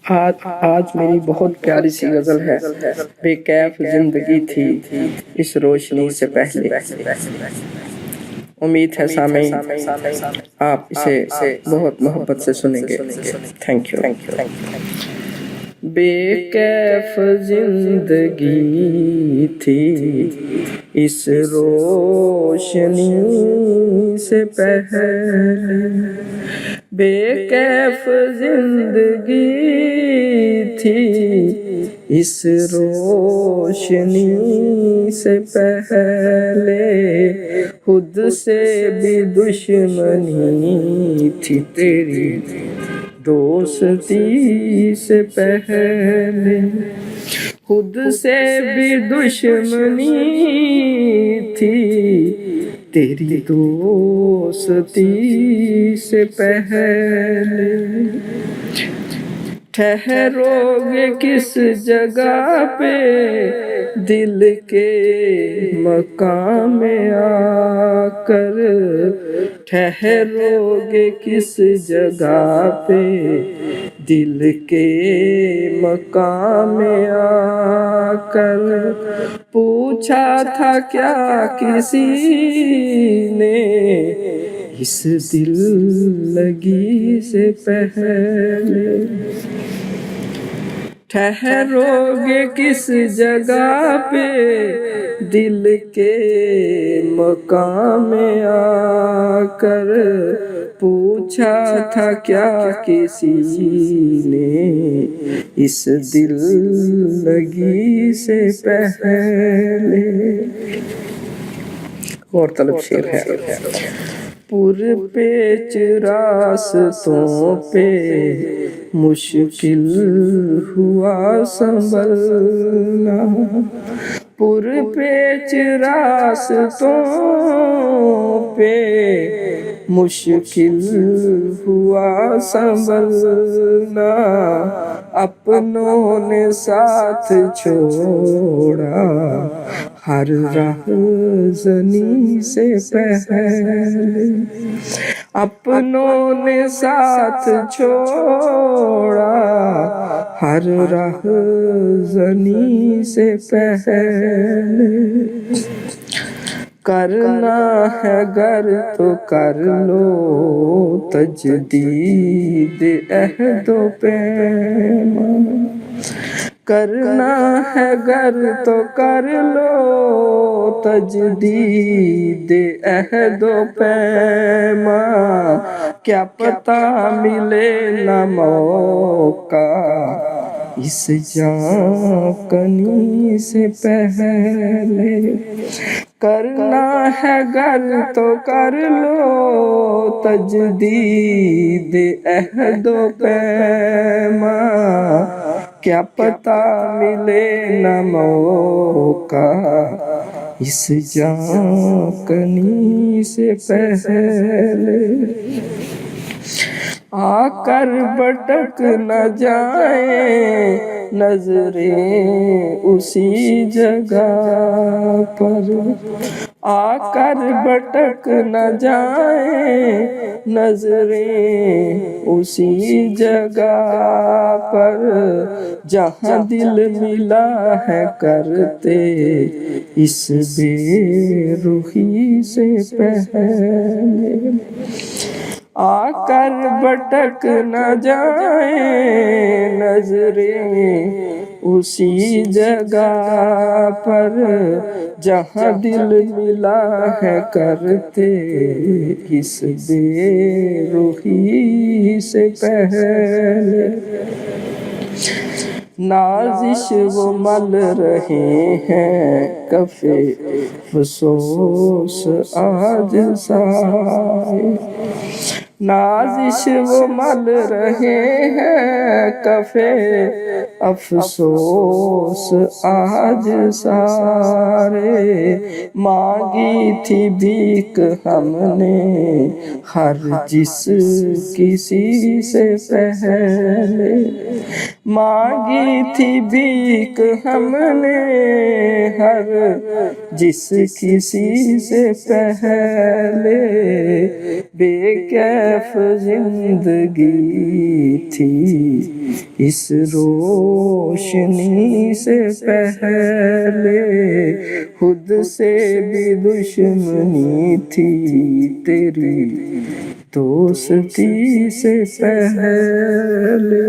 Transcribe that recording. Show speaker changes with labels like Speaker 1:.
Speaker 1: आज आज मेरी बहुत प्यारी सी गज़ल है। बेकैफ जिंदगी थी इस रोशनी से पहले। उम्मीद है सामीन आप इसे बहुत मोहब्बत से सुनेंगे। Thank you. बेकैफ जिंदगी थी इस रोशनी से पहले। बेकैफ जिंदगी थी इस रोशनी से पहले। खुद से भी दुश्मनी थी तेरी दोस्ती से पहले। खुद से भी दुश्मनी थी तेरी दोस्ती से पहले। ठहरोगे किस जगह पे दिल के मकाम में आकर। ठहरोगे किस जगह पे दिल के मकाम में आकर। पूछा था क्या किसी ने इस दिल लगी से पहले। ठहरोगे किस जगह पे दिल के मकाम में आकर। पूछा था क्या किसी ने इस दिल लगी से पहले। और तलब शेर है। पुरपेच रास्तों पे मुश्किल हुआ संभलना। पुरपेच रास्तों पे मुश्किल हुआ संभलना। अपनों ने साथ छोड़ा हर राहज़नी से पहले। अपनों ने साथ छोड़ा हर राहज़नी से पहले। करना है गर तो कर लो तजदीद अहदो पैमान। करना है गर तो कर लो तजदीद अहदो पैमान। क्या पता मिले न मौका इस जाकनी से पहले। करना है गर तो कर लो तजदीद अहदो पैमान। क्या पता मिले न मौका इस जाकनी से पहले। आकर भटक न जाए नजरें उसी जगह पर। आकर भटक न जाए नजरें उसी जगह पर। जहाँ दिल मिला है करते इस बेरुखी से पहले। आकर भटक न जाए नजरें उसी जगह पर। जहाँ दिल मिला है करते इस बेरुखी से पहले। नाजिश वो मल रहे हैं कफ़े अफ़सोस आज साए। नाजिश वो मल रहे हैं कफ़े अफ़सोस आज सारे। मांगी थी भीख हमने हर जिस किसी से पहले। मांगी थी भीख हमने हर जिस किसी से पहले। बेकैफ बेकैफ जिंदगी थी, इस रोशनी से पहले खुद से भी दुश्मनी थी, तेरी दोस्ती से पहले।